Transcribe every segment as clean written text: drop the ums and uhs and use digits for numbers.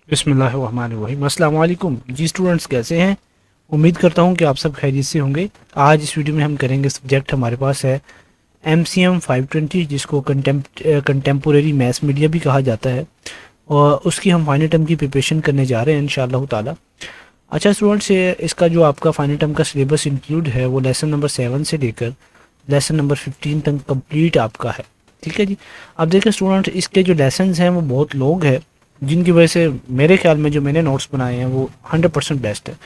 बिस्मिल्लाहिर्रहमानिर्रहीम। अस्सलाम वालेकुम जी स्टूडेंट्स, कैसे हैं? उम्मीद करता हूं कि आप सब खैरियत से होंगे। आज इस वीडियो में हम करेंगे, सब्जेक्ट हमारे पास है MCM 520, जिसको कंटेम्पोरेरी मैथ मीडिया भी कहा जाता है, और उसकी हम फाइनल टर्म की प्रिपरेशन करने जा रहे हैं इंशाअल्लाह ताला। अच्छा स्टूडेंट्स, इसका जो आपका फाइनल टर्म का सिलेबस इंक्लूड है वो लेसन नंबर 7 से लेकर लेसन नंबर 15 तक कंप्लीट आपका है। ठीक है जी। अब देखिए स्टूडेंट, इसके जो लेसन्स हैं वो बहुत लॉन्ग है, जिनकी वजह से मेरे ख्याल में जो मैंने नोट्स बनाए हैं वो 100% बेस्ट है।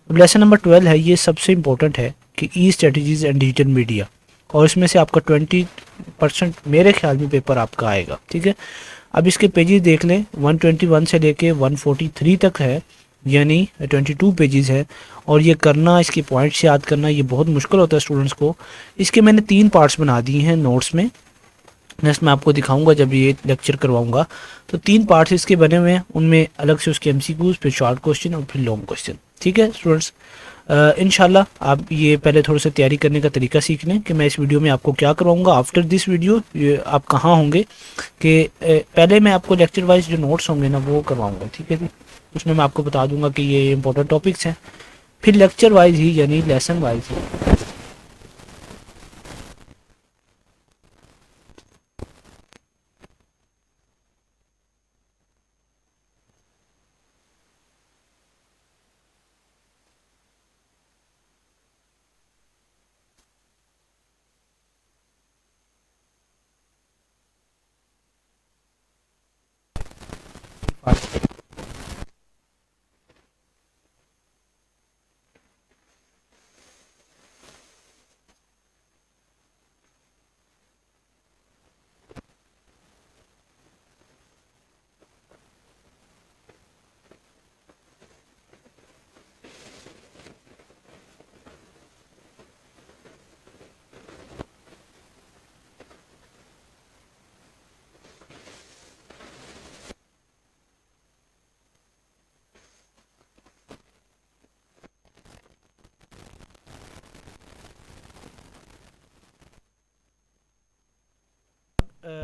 अब लेसन नंबर 12 है, ये सबसे इंपॉर्टेंट है कि ई स्ट्रेटजीज एंड डिजिटल मीडिया, और इसमें से आपका 20% मेरे ख्याल में पेपर आपका आएगा। ठीक है। अब इसके पेजेस देख लें, 121 से लेके 143 तक है, यानी 22 पेजेस है। और ये करना, इसके पॉइंट्स याद करना, ये बहुत मुश्किल होता है स्टूडेंट्स को। इसके मैंने 3 पार्ट्स बना दिए हैं नोट्स में। नेक्स्ट मैं आपको दिखाऊंगा जब ये लेक्चर करवाऊंगा। तो 3 पार्ट्स इसके बने हुए हैं, उनमें अलग से उसके MCQs, फिर शॉर्ट क्वेश्चन और फिर लॉन्ग क्वेश्चन। ठीक है स्टूडेंट्स, इंशाल्लाह आप ये पहले थोड़ा सा तैयारी करने का तरीका सीख लें कि मैं इस वीडियो में आपको क्या करवाऊंगा। आफ्टर दिस वीडियो आप कहाँ होंगे कि पहले मैं आपको लेक्चर वाइज जो नोट्स होंगे ना वो करवाऊंगा। ठीक है जी। उसमें मैं आपको बता दूंगा कि ये इंपॉर्टेंट टॉपिक्स हैं, फिर लेक्चर वाइज ही यानी लेसन वाइज ही।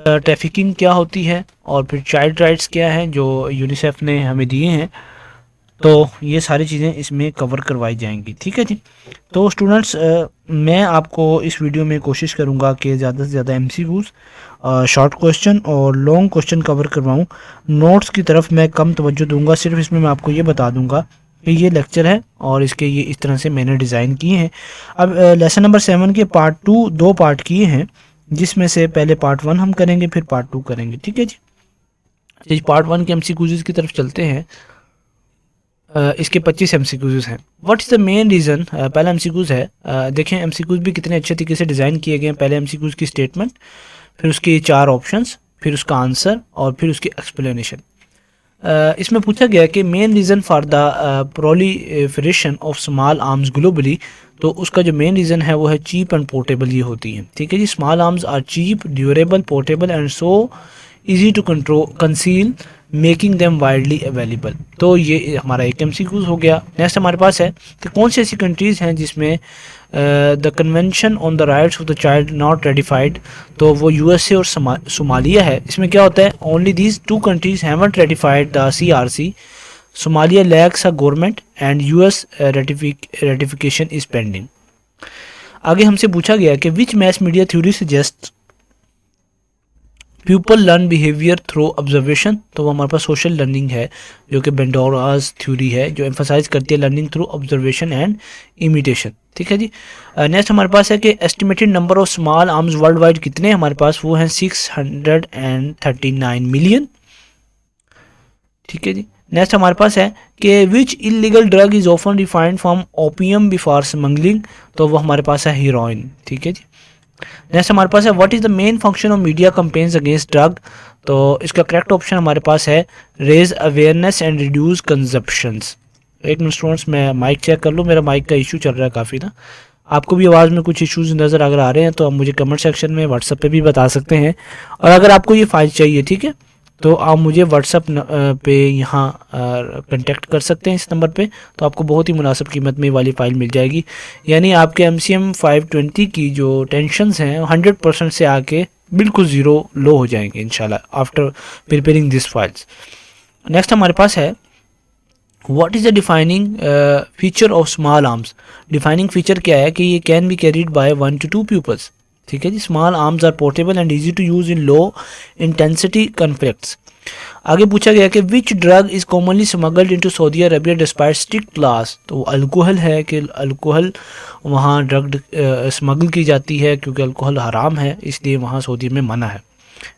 ट्रैफिकिंग क्या होती है और फिर चाइल्ड राइट्स क्या है जो यूनिसेफ ने हमें दिए हैं, तो ये सारी चीज़ें इसमें कवर करवाई जाएंगी। ठीक है जी। तो स्टूडेंट्स, मैं आपको इस वीडियो में कोशिश करूंगा कि ज़्यादा से ज़्यादा MCQs, शॉर्ट क्वेश्चन और लॉन्ग क्वेश्चन कवर करवाऊं। नोट्स की तरफ मैं कम तवज्जो दूंगा, सिर्फ इसमें मैं आपको ये बता दूंगा कि ये लेक्चर है और इसके ये इस तरह से मैंने डिज़ाइन किए हैं। अब लेसन नंबर 7 के पार्ट 2 2 पार्ट किए हैं, जिसमें से पहले पार्ट 1 हम करेंगे, फिर पार्ट 2 करेंगे। ठीक है जी। पार्ट 1 के MCQs की तरफ चलते हैं। इसके 25 MCQs हैं। What is the main reason? पहला MCQs है, देखें MCQs भी कितने अच्छे तरीके से डिज़ाइन किए गए हैं। पहले MCQs की स्टेटमेंट, फिर उसके 4 ऑप्शंस, फिर उसका आंसर और फिर उसकी एक्सप्लेनेशन। इसमें पूछा गया कि main reason for the proliferation of small arms globally, तो उसका जो मेन रीज़न है वो है चीप एंड पोर्टेबल ये होती हैं। ठीक है जी। Small arms are cheap, durable, portable and so easy to control conceal, making them widely available. तो ये हमारा एक MCQs हो गया। नेक्स्ट हमारे पास है कि कौन सी ऐसी कंट्रीज़ हैं जिसमें the convention on the rights of the child not ratified, तो वो USA और सोमालिया है। इसमें क्या होता है, only these 2 countries haven't ratified the CRC। Somalia lacks a government and US ratification is pending. आगे हमसे पूछा गया कि which mass media theory suggest people learn behaviour through observation, तो वो हमारे पास सोशल लर्निंग है, जो कि बेंडोराज थ्योरी है, जो एम्फोसाइज करती है learning through observation and imitation. ठीक है जी। नेक्स्ट हमारे पास है कि estimated number of small arms world wide कितने हमारे पास, वो हैं 639 मिलियन। ठीक है जी। नेक्स्ट हमारे पास है कि which illegal drug is often refined from opium before smuggling, तो वो हमारे पास है हीरोइन। ठीक है जी। नेक्स्ट हमारे पास है what is the main function of media campaigns against drug, तो इसका करेक्ट ऑप्शन हमारे पास है raise awareness and reduce consumptions. एक मिनट स्टूडेंट्स, मैं माइक चेक कर लूँ, मेरा माइक का इशू चल रहा है काफ़ी ना। आपको भी आवाज़ में कुछ इश्यूज नज़र अगर आ रहे हैं तो आप मुझे कमेंट सेक्शन में व्हाट्सएप पे भी बता सकते हैं। और अगर आपको ये फाइल चाहिए, ठीक है, तो आप मुझे व्हाट्सएप पे यहाँ कांटेक्ट कर सकते हैं इस नंबर पे, तो आपको बहुत ही मुनासिब कीमत में वाली फ़ाइल मिल जाएगी। यानी आपके MCM 520 की जो टेंशन्स हैं 100% से आके बिल्कुल ज़ीरो लो हो जाएंगे इंशाल्लाह after preparing this files. Next हमारे पास है what is the defining feature of small arms? Defining feature क्या है कि ये can be carried by 1 to 2 pupils। ठीक है जी। Small arms are portable and easy to use in low intensity conflicts. आगे पूछा गया कि which drug is commonly smuggled into Saudi Arabia despite strict laws? तो अल्कोहल है कि अल्कोहल वहाँ ड्रग स्मगल की जाती है, क्योंकि अल्कोहल हराम है इसलिए वहाँ सऊदी में मना है।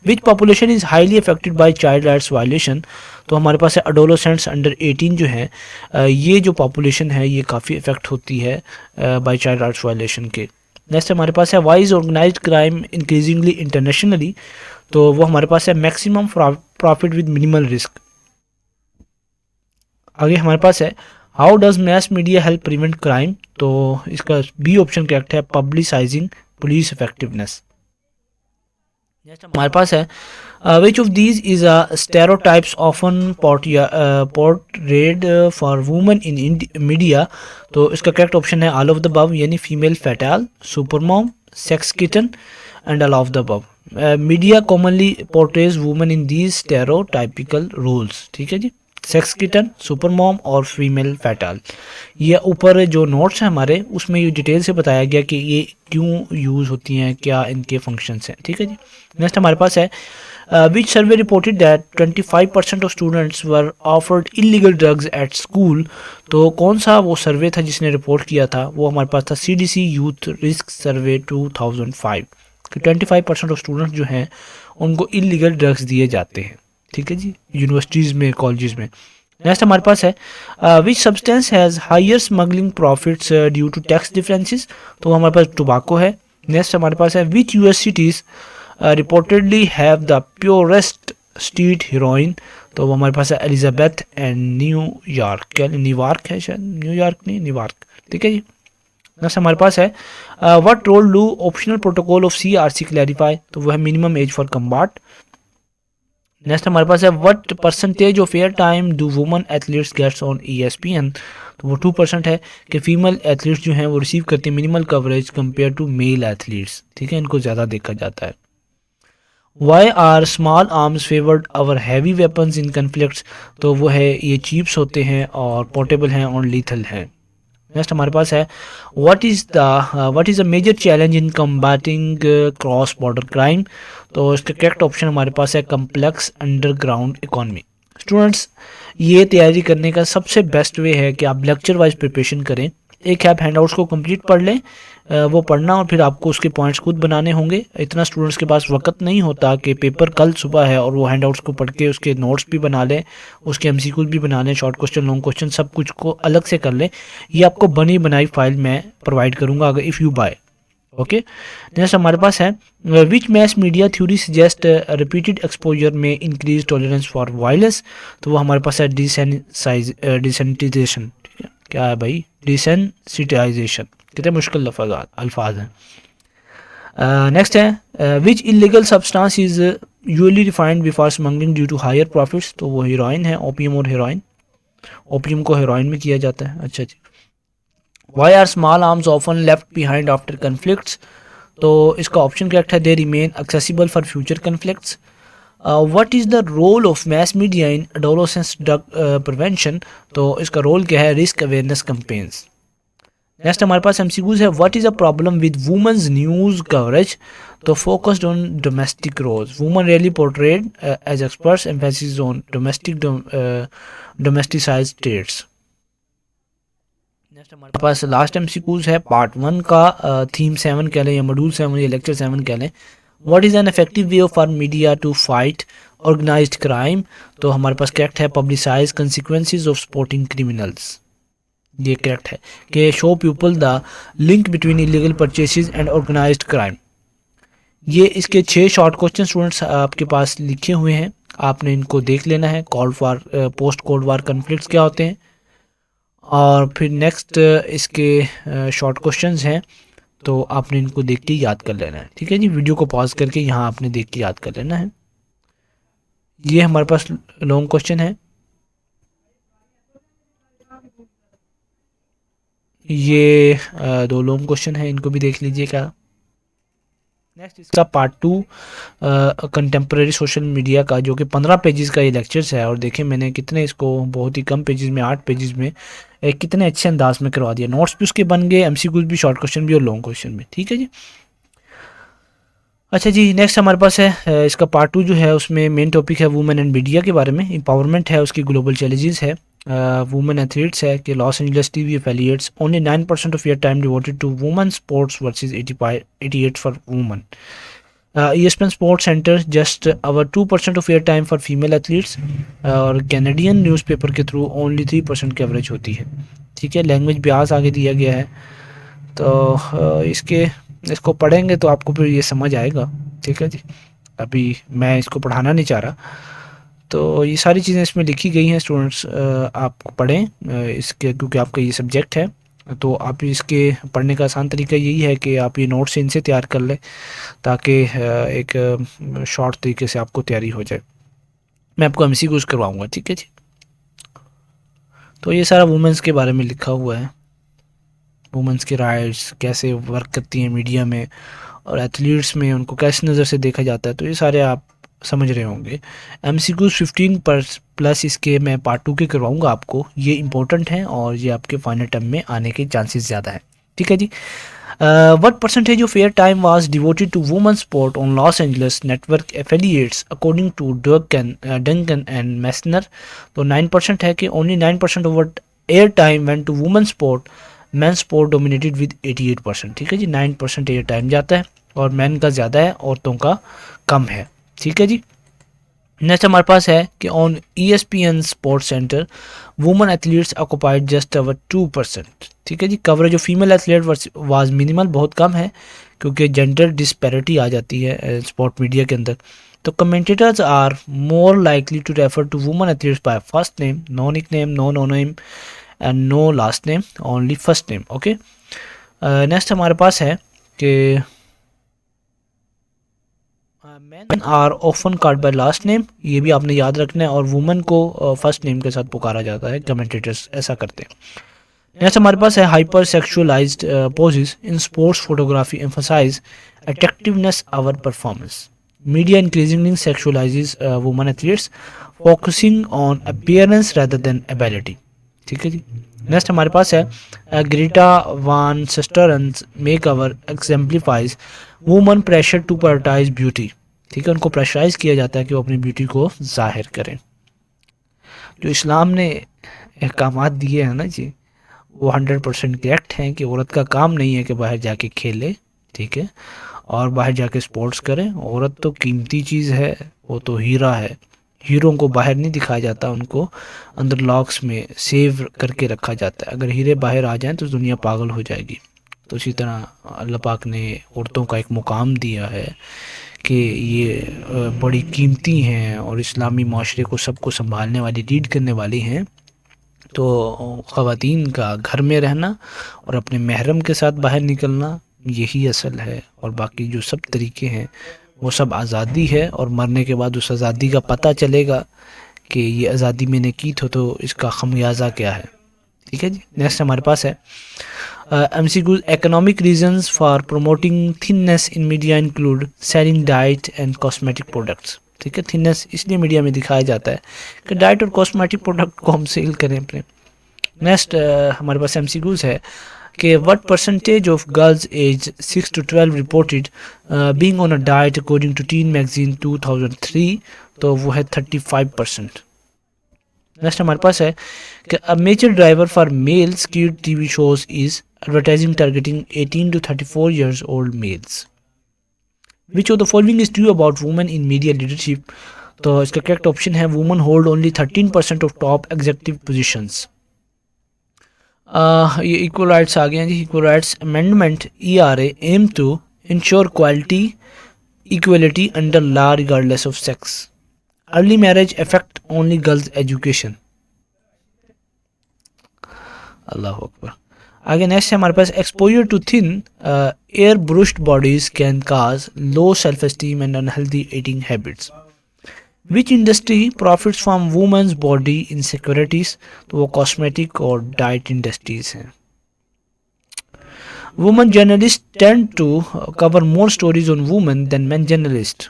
Which population is highly affected by child rights violation? तो हमारे पास है अडोलोसेंट्स अंडर 18 जो है, ये जो पॉपुलेशन है ये काफ़ी इफेक्ट होती है बाई चाइल्ड राइट्स वायलेशन के। नेक्स्ट हमारे पास है why is organised crime increasingly internationally? तो वो हमारे पास है maximum profit with minimal risk. आगे हमारे पास है how does mass media help prevent crime? तो इसका बी ऑप्शन करेक्ट है, पब्लिसाइजिंग पुलिस इफेक्टिवनेस। नेक्स्ट हमारे पास है which of these is a stereotypes often portrayed for women in media? तो इसका करेक्ट ऑप्शन है ऑल ऑफ द अबव, यानी female fatale, super mom, sex kitten and all of the above. Media commonly portrays women in these stereotypical roles. ठीक है जी, sex kitten, super mom और female fatale. ये ऊपर जो notes हैं हमारे उसमें ये डिटेल से बताया गया कि ये क्यों यूज़ होती हैं, क्या इनके फंक्शंस हैं। ठीक है जी। नेक्स्ट हमारे पास है which survey reported that 25% of students were offered illegal drugs at school? तो कौन सा वो सर्वे था जिसने रिपोर्ट किया था? वो हमारे पास था CDC यूथ रिस्क सर्वे 2005 कि 25% ऑफ स्टूडेंट्स जो हैं उनको इलीगल ड्रग्स दिए जाते हैं। ठीक है जी, यूनिवर्सिटीज़ में, कॉलेजेस में। नेक्स्ट हमारे पास है which substance has higher smuggling profits due to tax differences? तो हमारे पास टोबाको है। नेक्स्ट हमारे पास है which US cities reportedly have the purest street heroin? तो वो हमारे पास है एलिजाबेथ एंड न्यूयॉर्क, न्यूयॉर्क है शायद, न्यूयॉर्क नहीं न्यूयॉर्क। ठीक है जी। नेक्स्ट हमारे पास है what role do optional protocol of CRC clarify? तो वो है minimum age for combat. Next हमारे पास है what percentage of air time do women athletes gets on ESPN? तो वो 2% है कि फीमेल एथलीट्स जो हैं वो रिसीव करते हैं minimal coverage compare to male athletes. ठीक है, इनको ज़्यादा देखा जाता है। Why are small arms favoured over heavy weapons in conflicts? तो वो है ये चीप्स होते हैं और पोर्टेबल हैं और लीथल हैं। नेक्स्ट हमारे पास है what is a major challenge in combating cross border crime? तो इसका करेक्ट ऑप्शन हमारे पास है कम्प्लेक्स अंडरग्राउंड इकोनॉमी। स्टूडेंट्स, ये तैयारी करने का सबसे बेस्ट वे है कि आप लेक्चर वाइज प्रिपरेशन करें। एक आप हैंडआउट्स को कंप्लीट पढ़ लें, वो पढ़ना और फिर आपको उसके पॉइंट्स खुद बनाने होंगे। इतना स्टूडेंट्स के पास वक्त नहीं होता कि पेपर कल सुबह है और वो हैंडआउट्स को पढ़ के उसके नोट्स भी बना लें, उसके MCQs भी बना लें, शॉर्ट क्वेश्चन, लॉन्ग क्वेश्चन, सब कुछ को अलग से कर लें। ये आपको बनी बनाई फाइल मैं प्रोवाइड करूँगा अगर if you buy. Okay. Next हमारे पास है which mass media theory suggest repeated exposure may increase tolerance for violence? तो वो हमारे पास है डिसेंसिटाइजेशन। ठीक है, क्या है भाई? डिसेंसिटाइजेशन। कितने मुश्किल अल्फाज हैं। नेक्स्ट है which illegal substance is usually refined before smuggling due to higher profits? तो वो हीरोइन है, ओपियम और हेरोइन। ओपियम को हेरोइन में किया जाता है। अच्छा जी। Why are small arms often left behind after conflicts? तो इसका ऑप्शन करेक्ट है they remain accessible for future conflicts. What is the role of mass media in adolescence drug prevention? तो इसका रोल क्या है? Risk awareness campaigns. नेक्स्ट हमारे पास MCQs है what is a problem with women's news coverage? तो focused on domestic roles, women rarely portrayed as experts, emphasis on domesticised status. Next हमारे पास लास्ट MCQs है पार्ट 1 का, थीम 7 कह लें या मॉड्यूल 7 या लेक्चर 7 कह लें। What is an effective way for media to fight organised crime? तो हमारे पास करेक्ट है publicise consequences of supporting criminals. ये करेक्ट है कि show people the link between illegal purchases and organised crime. ये इसके 6 शॉर्ट क्वेश्चन स्टूडेंट्स आपके पास लिखे हुए हैं, आपने इनको देख लेना है। Called for post cold war conflicts क्या होते हैं, और फिर नेक्स्ट इसके शॉर्ट क्वेश्चंस हैं, तो आपने इनको देख के याद कर लेना है। ठीक है जी, वीडियो को पॉज करके यहाँ आपने देख के याद कर लेना है। ये हमारे पास लॉन्ग क्वेश्चन है, ये 2 लॉन्ग क्वेश्चन है, इनको भी देख लीजिएगा। नेक्स्ट इसका पार्ट 2 कंटेम्प्रेरी सोशल मीडिया का, जो कि 15 पेजेस का ये लेक्चर्स है। और देखिए मैंने कितने इसको बहुत ही कम पेजेस में, 8 पेजेस में कितने अच्छे अंदाज में करवा दिया। नोट्स भी उसके बन गए, एमसीक्यूज भी, शॉर्ट क्वेश्चन भी और लॉन्ग क्वेश्चन भी। ठीक है जी। अच्छा जी, नेक्स्ट हमारे पास है इसका पार्ट 2 जो है, उसमें मेन टॉपिक है वुमेन एंड मीडिया के बारे में। एम्पावरमेंट है, उसकी ग्लोबल चैलेंजेस है, वुमेन एथलीट्स है कि Los Angeles TV affiliates only 9% of your time devoted to women sports versus 88 for women. ESPN sports center just over 2% of your time for female athletes. और Canadian newspaper के through only 3% की average होती है। ठीक है, language Beas आगे दिया गया है, तो इसको पढ़ेंगे तो आपको फिर ये समझ आएगा। ठीक है जी, अभी मैं इसको पढ़ाना नहीं चाह रहा, तो ये सारी चीज़ें इसमें लिखी गई हैं। स्टूडेंट्स आप पढ़ें इसके, क्योंकि आपका ये सब्जेक्ट है, तो आप इसके पढ़ने का आसान तरीका यही है कि आप ये नोट्स इनसे तैयार कर लें, ताकि एक शॉर्ट तरीके से आपको तैयारी हो जाए। मैं आपको MCQs करवाऊँगा। ठीक है जी। तो ये सारा वुमेंस के बारे में लिखा हुआ है, वुमेंस के राइट्स कैसे वर्क करती हैं मीडिया में, और एथलीट्स में उनको कैसे नज़र से देखा जाता है। तो ये सारे आप समझ रहे होंगे। MCQs 15 प्लस इसके मैं पार्ट 2 के करवाऊंगा आपको, ये इंपॉर्टेंट हैं और ये आपके फाइनल टर्म में आने के चांसेस ज़्यादा हैं। ठीक है जी। What percentage of air time was devoted to women's sport on Los Angeles network affiliates according to Duncan and Messner? तो 9% है कि only 9% of what air time went to women's sport, men's sport dominated with 88%। ठीक है जी, 9% air time जाता है और man का ज़्यादा है, औरतों का कम है। ठीक है जी। नेक्स्ट हमारे पास है कि on ESPN sports centre women athletes occupied just over 2%। ठीक है जी, coverage of female athlete was minimal, बहुत कम है, क्योंकि जेंडर डिस्पैरिटी आ जाती है स्पोर्ट मीडिया के अंदर। तो commentators are more likely to refer to women athletes by first name, no nickname, no name and no last name, only first name. Okay, next हमारे पास है कि men are often called by last name, ये भी आपने याद रखना है, और वुमेन को फर्स्ट नेम के साथ पुकारा जाता है, कमेंटेटर्स ऐसा करते हैं। नेक्स्ट हमारे पास है hyper sexualised poses in sports photography emphasise attractiveness over performance, media increasingly sexualises women athletes focusing on appearance rather than ability. ठीक है जी। नेक्स्ट हमारे पास है Greta Van Susteren's makeover exemplifies woman pressure to prioritise beauty. ठीक है, उनको pressurise किया जाता है कि वो अपनी ब्यूटी को जाहिर करें। जो इस्लाम ने अहकामात दिए हैं ना जी, वो 100% करेक्ट हैं कि औरत का काम नहीं है कि बाहर जाके खेले, ठीक है, और बाहर जाके स्पोर्ट्स करें। औरत तो कीमती चीज़ है, वो तो हीरा है। हीरों को बाहर नहीं दिखाया जाता, उनको अंदर लॉक्स में सेव करके रखा जाता है। अगर हीरे बाहर आ जाएं तो दुनिया पागल हो जाएगी। तो इसी तरह अल्लाह पाक ने औरतों का एक मुकाम दिया है कि ये बड़ी कीमती हैं और इस्लामी माशरे को सबको संभालने वाली, लीड करने वाली हैं। तो ख़वातीन का घर में रहना और अपने महरम के साथ बाहर निकलना यही असल है, और बाकी जो सब तरीके हैं वो सब आज़ादी है, और मरने के बाद उस आज़ादी का पता चलेगा कि ये आज़ादी मैंने की तो इसका खमियाजा क्या है। ठीक है जी। नेक्स्ट हमारे पास है MCQ economic reasons for promoting thinness in media include selling diet and cosmetic products। ठीक है, थिननेस इसलिए मीडिया में दिखाया जाता है कि डाइट और कॉस्मेटिक प्रोडक्ट को हम सेल करें अपने। नेक्स्ट हमारे पास MCQs है कि what percentage of girls age 6 to 12 reported being on a diet according to teen magazine 2003, तो वो है 35%। नेक्स्ट हमारे पास है कि a major driver for male skewed TV shows is advertising targeting 18 to 34 years old males। Which of the following is true about women in media leadership? तो इसका correct option है women hold only 13% of top executive positions. ये equal rights आ गए हैं जी। Equal rights amendment ERA aim to ensure quality equality under law regardless of sex. Early marriage affect only girls education. अल्लाह अकबर। आगे next है हमारे पास exposure to thin airbrushed bodies can cause low self esteem and unhealthy eating habits. Which industry profits from women's body insecurities? तो वो cosmetic और diet industries हैं। Women journalist tend to cover more stories on women than men journalist.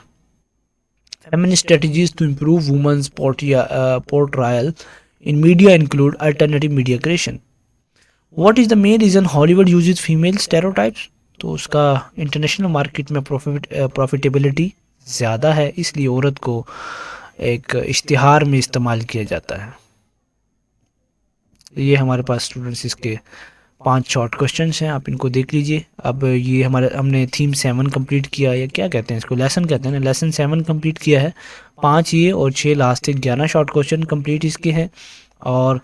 Feminist strategies to improve women's portrayal in media include alternative media creation. What is the main reason Hollywood uses female stereotypes? तो उसका international market में profitability ज़्यादा है, इसलिए औरत को एक इश्तिहार में इस्तेमाल किया जाता है. ये हमारे पास स्टूडेंट्स इसके 5 शॉर्ट क्वेश्चंस हैं, आप इनको देख लीजिए. अब ये हमने थीम 7 कंप्लीट किया, या क्या कहते हैं इसको, लेसन कहते हैं ना, लेसन 7 कंप्लीट किया है. 5 ये और 6 लास्ट तक 11 शॉर्ट क्वेश्चन कंप्लीट इसके हैं. और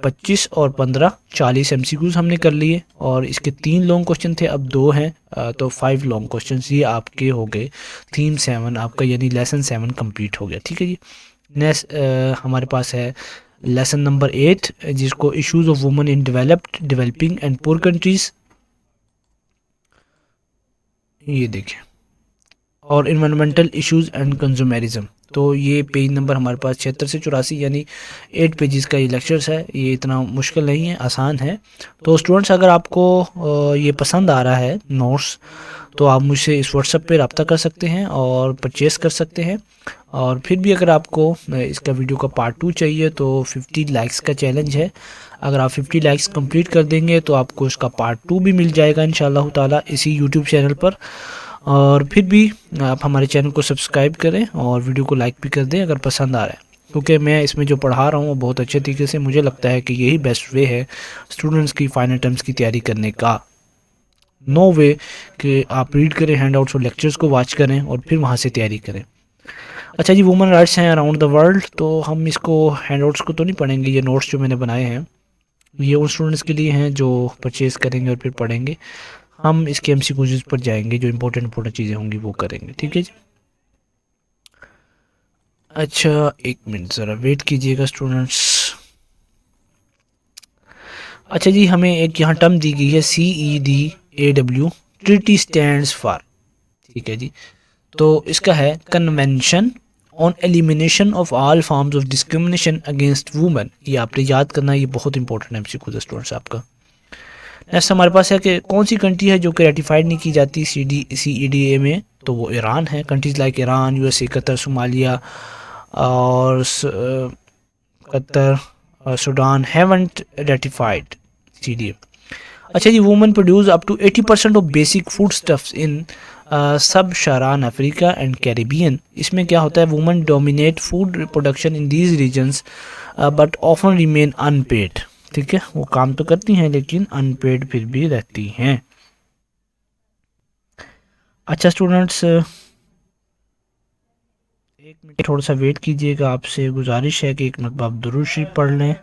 25 और 15 40 MCQs हमने कर लिए. और इसके 3 लॉन्ग क्वेश्चन थे, अब 2 हैं, तो 5 लॉन्ग क्वेश्चन ये आपके हो गए. थीम 7 आपका यानी लेसन 7 कंप्लीट हो गया. ठीक है जी. नेक्स्ट हमारे पास है लेसन नंबर 8, जिसको issues of women in developing and poor countries. ये देखें. और इन्वायरमेंटल इश्यूज एंड कंज्यूमरिज्म. तो ये पेज नंबर हमारे पास 76 से 84 यानी 8 पेजेस का ये लेक्चर्स है. ये इतना मुश्किल नहीं है, आसान है. तो स्टूडेंट्स, अगर आपको ये पसंद आ रहा है नोट्स, तो आप मुझसे इस व्हाट्सएप पे रब्ता कर सकते हैं और परचेस कर सकते हैं. और फिर भी अगर आपको इसका वीडियो का पार्ट 2 चाहिए तो 50 लाइक्स का चैलेंज है. अगर आप 50 लाइक्स कंप्लीट कर देंगे तो आपको इसका पार्ट 2 भी मिल जाएगा इंशाअल्लाह ताला इसी यूट्यूब चैनल पर. और फिर भी आप हमारे चैनल को सब्सक्राइब करें और वीडियो को लाइक भी कर दें अगर पसंद आ रहा है, क्योंकि मैं इसमें जो पढ़ा रहा हूँ वो बहुत अच्छे तरीके से, मुझे लगता है कि यही बेस्ट वे है स्टूडेंट्स की फाइनल टर्म्स की तैयारी करने का. नो वे कि आप रीड करें हैंडआउट्स और लेक्चर्स को वॉच करें और फिर वहाँ से तैयारी करें. अच्छा जी, वुमेन राइट्स हैं अराउंड द वर्ल्ड, तो हम इसको हैंडआउट्स को तो नहीं पढ़ेंगे. ये नोट्स जो मैंने बनाए हैं ये उन स्टूडेंट्स के लिए हैं जो परचेज़ करेंगे और फिर पढ़ेंगे. हम इसके MCQs पर जाएंगे, जो इंपॉर्टेंट चीज़ें होंगी वो करेंगे. ठीक है जी. अच्छा, एक मिनट ज़रा वेट कीजिएगा स्टूडेंट्स. अच्छा जी, हमें एक यहाँ टर्म दी गई है CEDAW. Treaty stands for. ठीक है जी. तो इसका है convention on elimination of all forms of discrimination against women. ये आपने याद करना है, ये बहुत इंपॉर्टेंट MCQ है स्टूडेंट्स आपका. नेक्स्ट हमारे पास है कि कौन सी कंट्री है जो कि रेटिफाइड नहीं की जाती CEDA में, तो वो ईरान है. Countries like Iran, USA, Qatar, Somalia और Qatar, Sudan haven't ratified CEDA. अच्छा जी, women produce up to 80% of basic food stuffs in sub Saharan Africa and Caribbean. इसमें क्या होता है, women dominate food production in these regions but often remain unpaid. ठीक है, वो काम तो करती हैं लेकिन अनपेड फिर भी रहती हैं. अच्छा स्टूडेंट्स, एक मिनट थोड़ा सा वेट कीजिएगा, आपसे गुजारिश है कि एक मरतबा आप दुरूद शरीफ पढ़ लें.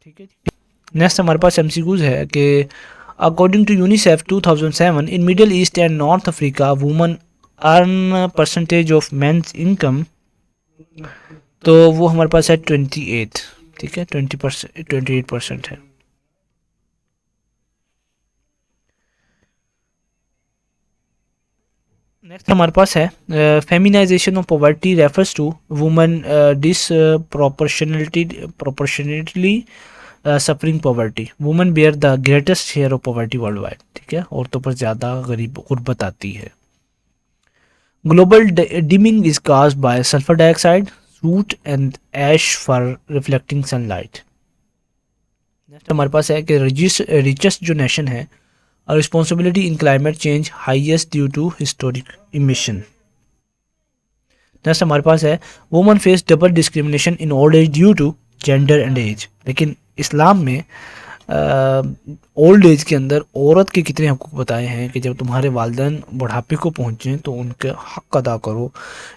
ठीक है जी. नेक्स्ट हमारे पास MCQs है कि according to UNICEF 2007 in Middle East and North Africa women earn percentage of men's income. तो वो हमारे पास है 28. ठीक है, 28% है. नेक्स्ट हमारे पास है feminisation of poverty refers to women proportionately suffering poverty. Women bear the greatest share of poverty worldwide. ठीक है, औरतों पर ज़्यादा गुर्बत आती है. Global dimming is caused by sulphur dioxide, soot and ash for reflecting sunlight. Next हमारे पास है कि रिचेस्ट जो नेशन है, responsibility in climate change highest due to historic emission. Next हमारे पास है women face double discrimination in old age due to gender and age. लेकिन इस्लाम में ओल्ड एज के अंदर औरत के कितने हकूक़ बताए हैं कि जब तुम्हारे वालिदैन बुढ़ापे को पहुँचें तो उनके हक़ अदा करो.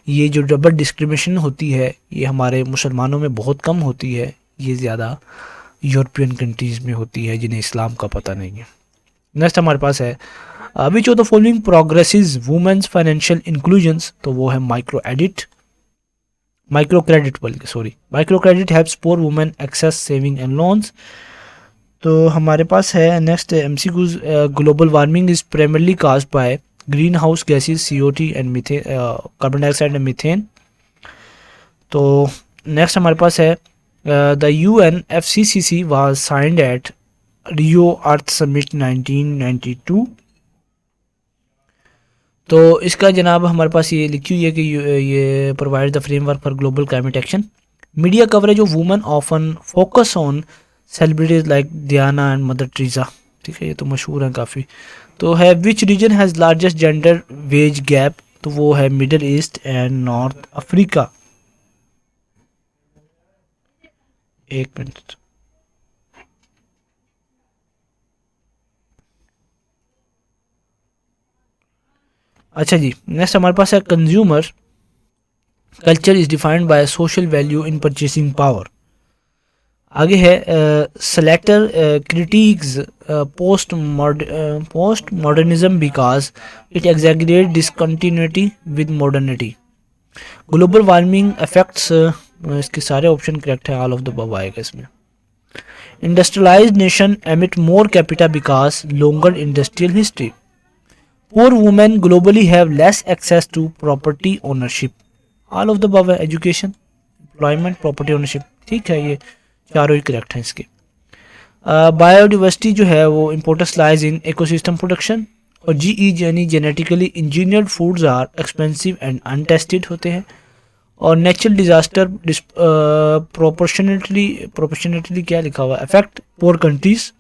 ये जो डबल डिस्क्रिमिनेशन होती है ये हमारे मुसलमानों में बहुत कम होती है, ये ज़्यादा यूरोपियन कंट्रीज़ में होती है जिन्हें इस्लाम का पता नहीं है. नेक्स्ट हमारे पास है which of the following progressive women's financial inclusions. तो वो है micro credit helps poor women access saving and loans. तो हमारे पास है next MCQs. Global warming is primarily caused by greenhouse gases CO2 and methane, carbon dioxide and methane. तो next हमारे पास है the UNFCCC was signed at Rio Earth Summit 1992। तो इसका जनाब हमारे पास ये लिखी हुई है कि ये provide the framework for global climate action. Media coverage of women often focus on celebrities like Diana and mother Teresa. ठीक है, ये तो मशहूर हैं काफ़ी। तो है which region has largest gender veg gap, तो वो है middle east and North Africa. एक मिनट। अच्छा जी, नेक्स्ट हमारे पास है consumer culture is defined by social value in purchasing power. आगे है selector critics post modernism because it exaggerate discontinuity with modernity. Global warming affects, इसके सारे ऑप्शन करेक्ट है, ऑल ऑफ द अबव आएगा इसमें। Industrialised nation emit more capita because longer industrial history. Poor women globally have less access to property ownership. All of the above है, education, employment, property ownership। ठीक है, ये चारों ही correct हैं इसके। Biodiversity जो है वो importance lies in ecosystem production. और GE यानी genetically engineered foods are expensive and untested होते हैं। और नेचुरल डिजास्टर प्रोपोर्शनेटली क्या लिखा हुआ, affect poor countries.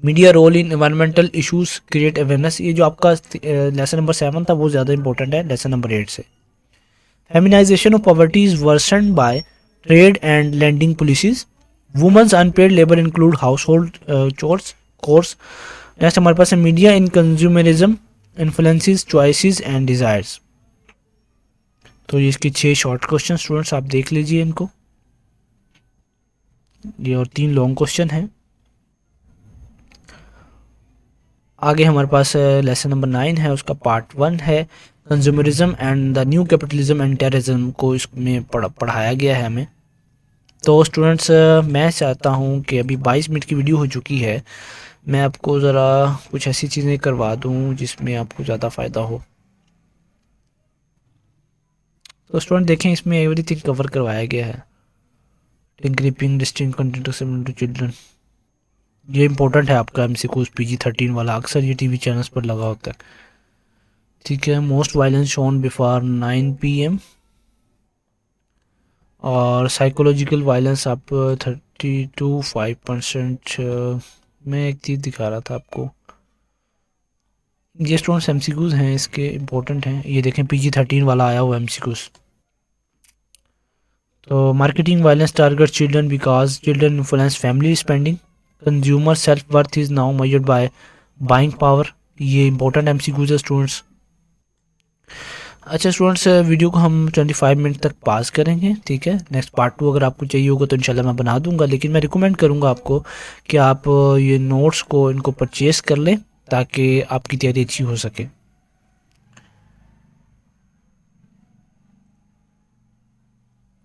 Media role in environmental issues create awareness. ये जो आपका लेसन नंबर 7 था वो ज़्यादा इंपॉर्टेंट है लेसन नंबर 8 से। Feminisation of poverty is worsen by trade and lending policies. Women's unpaid labour include household chores chores. Next हमारे पास है media in consumerism influences choices and desires. तो ये इसके 6 शॉर्ट क्वेश्चन स्टूडेंट्स आप देख लीजिए इनको, ये और 3 लॉन्ग क्वेश्चन हैं। आगे हमारे पास लेसन नंबर 9 है, उसका पार्ट 1 है consumerism and the new capitalism and terrorism को इसमें पढ़ाया गया है हमें। तो स्टूडेंट्स मैं चाहता हूं कि अभी 22 मिनट की वीडियो हो चुकी है, मैं आपको ज़रा कुछ ऐसी चीज़ें करवा दूं जिसमें आपको ज़्यादा फ़ायदा हो। तो स्टूडेंट देखें, इसमें एवरीथिंग कवर करवाया गया है। इंक्रीपिंग डिस्टिंग कंटेंट टू चिल्ड्रन, ये इंपॉर्टेंट है आपका MCQ PG-13 वाला, अक्सर ये टीवी चैनल्स पर लगा होता है। ठीक है, most violence shown before 9 PM। और साइकोलॉजिकल वायलेंस आप 32.5%। मैं एक चीज़ दिखा रहा था आपको, ये स्टूडेंट्स MCQs हैं इसके, इंपॉर्टेंट हैं। ये देखें PG-13 वाला आया हुआ MCQs। तो marketing violence target children because children influence family spending. Consumer self worth is now measured by buying power. ये इंपॉर्टेंट MCQs है स्टूडेंट्स। अच्छा स्टूडेंट्स, वीडियो को हम 25 मिनट तक पास करेंगे। ठीक है, नेक्स्ट पार्ट 2 अगर आपको चाहिए होगा तो इंशाल्लाह मैं बना दूंगा, लेकिन मैं रिकमेंड करूंगा आपको कि आप ये नोट्स को इनको परचेस कर लें ताकि आपकी तैयारी अच्छी हो सके।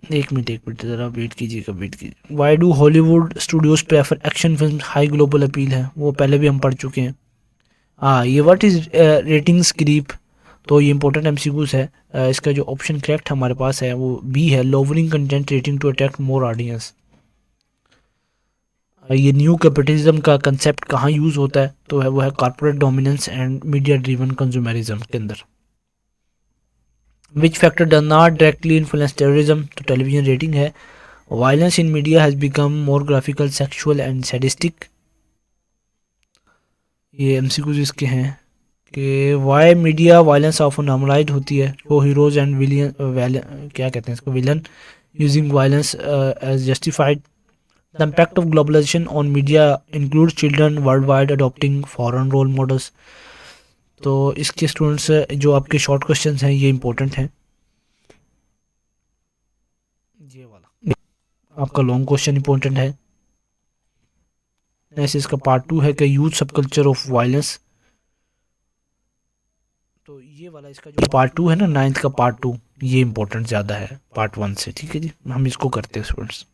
एक मिनट ज़रा वेट कीजिएगा। Why do Hollywood studios prefer action film high global appeal है, वो पहले भी हम पढ़ चुके हैं। हाँ, ये व्हाट इज़ रेटिंग्स क्रीप, तो ये इंपॉर्टेंट MCQs है। इसका जो ऑप्शन करेक्ट हमारे पास है वो B है, lowering content rating to attract more audience. ये न्यू कैपिटलिज्म का कंसेप्ट कहाँ यूज़ होता है, तो है वो है corporate dominance and media driven consumerism के अंदर। Which factor does not directly influence terrorism, तो टेलीविजन रेटिंग है। Violence in media has become more graphical sexual and sadistic. ये MCQs इसके हैं कि why media violence often normalised होती है, वो हीरोज एंड विलियन क्या कहते हैं इसको, villain using violence as justified. The impact of globalisation on media include children worldwide adopting foreign role models. तो इसके स्टूडेंट्स जो आपके शॉर्ट क्वेश्चंस हैं ये इंपॉर्टेंट हैं। ये वाला आपका लॉन्ग क्वेश्चन इंपॉर्टेंट है। ऐसे इसका पार्ट 2 है कि youth subculture of violence. तो ये वाला इसका जो पार्ट 2 है ना, 9th का पार्ट 2, ये इंपॉर्टेंट ज़्यादा है पार्ट 1 से। ठीक है जी, हम इसको करते हैं स्टूडेंट्स।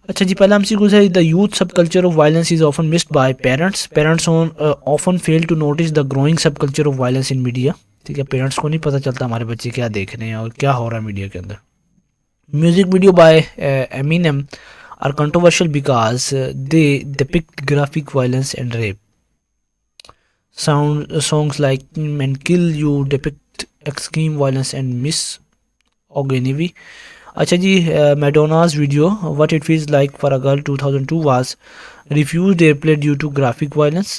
अच्छा जी, पहला MCQ है the youth subculture of violence is often missed by parents. Parents often fail to notice the growing subculture of violence in media. ठीक है, पेरेंट्स को नहीं पता चलता हमारे बच्चे क्या देख रहे हैं और क्या हो रहा है मीडिया के अंदर। Music video by Eminem are controversial because they depict graphic violence and rape. Songs like "Men Kill You" depict extreme violence and misogyny. अच्छा जी, मैडोना's video "What It Feels Like for a Girl" 2002 was refused airplay due to graphic violence.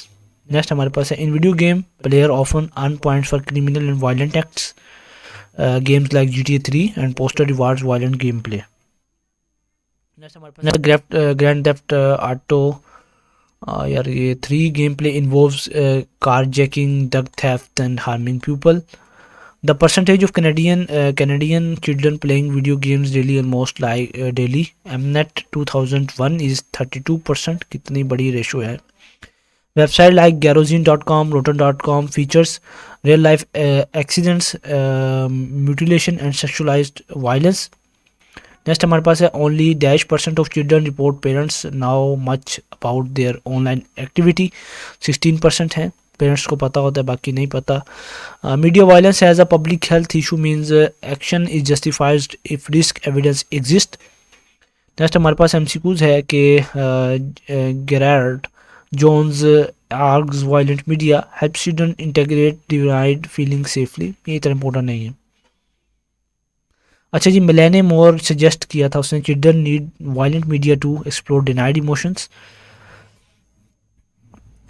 Next हमारे पास है in video game player often earn points for criminal and violent acts, games like GTA 3 and Postal rewards violent game play. Next हमारे पास Grand Theft Auto, यार ये 3 game play involves carjacking, drug theft and harming people. The percentage of Canadian children playing video games daily almost like daily Mnet 2001 is 32%। कितनी बड़ी ratio है। Website like Garozine.com, Rotten.com features real life accidents, mutilation and sexualized violence। Next हमारे पास है only -% of children report parents know much about their online activity। 16% है parents को पता होता है, बाकी नहीं पता। Media violence as a public health issue means action is justified if risk evidence exist. Next हमारे पास MCQs है कि Gerard Jones argues violent media help student integrate divide feeling safely. ये इतना इंपॉर्टेंट नहीं है। अच्छा जी, मिलेने मोर सजेस्ट किया था उसने children need violent media to explore denied emotions.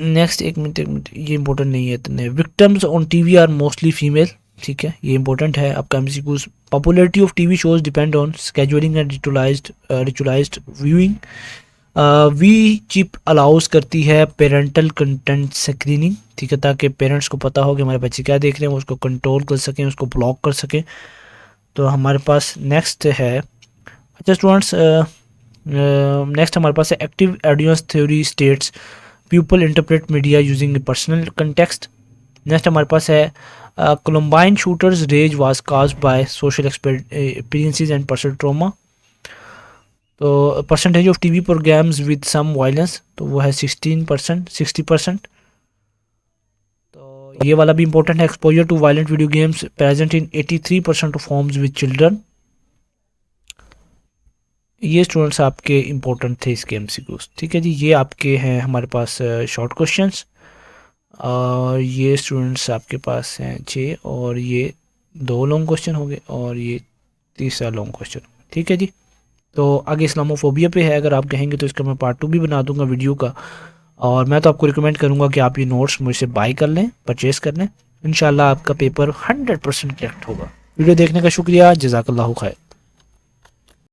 Next एक मिनट, ये इंपॉर्टेंट नहीं है इतने। Victims on TV are mostly female, ठीक है, ये इंपॉर्टेंट है आपका MCQs। Popularity of TV shows depend on scheduling and ritualised viewing. V chip allows करती है पेरेंटल कंटेंट स्क्रीनिंग, ठीक है, ताकि पेरेंट्स को पता हो कि हमारे बच्चे क्या देख रहे हैं, वो उसको कंट्रोल कर सकें, उसको ब्लॉक कर सकें। तो हमारे पास नेक्स्ट है, अच्छा स्टूडेंट्स, नेक्स्ट हमारे पास है active audience theory states people interpret media using personal context. Next हमारे पास है Columbine shooters rage was caused by social experiences and personal trauma. तो percentage of TV programmes with some violence, तो वो है 16%, 60%। तो ये वाला भी इंपॉर्टेंट है। Exposure to violent video games present in 83% of homes with children. ये स्टूडेंट्स आपके इंपॉर्टेंट थे इसके MCQs, ठीक है जी। ये आपके हैं हमारे पास शॉर्ट क्वेश्चंस, और ये स्टूडेंट्स आपके पास हैं 6, और ये 2 लॉन्ग क्वेश्चन हो गए, और ये तीसरा लॉन्ग क्वेश्चन, ठीक है जी। तो आगे इस्लामोफोबिया पे है, अगर आप कहेंगे तो इसका मैं पार्ट 2 भी बना दूंगा वीडियो का, और मैं तो आपको रिकमेंड करूंगा कि आप ये नोट्स मुझसे बाय कर लें, परचेस कर लें। इंशाल्लाह आपका पेपर 100% करेक्ट होगा। वीडियो देखने का शुक्रिया, जज़ाकल्लाहु खैर।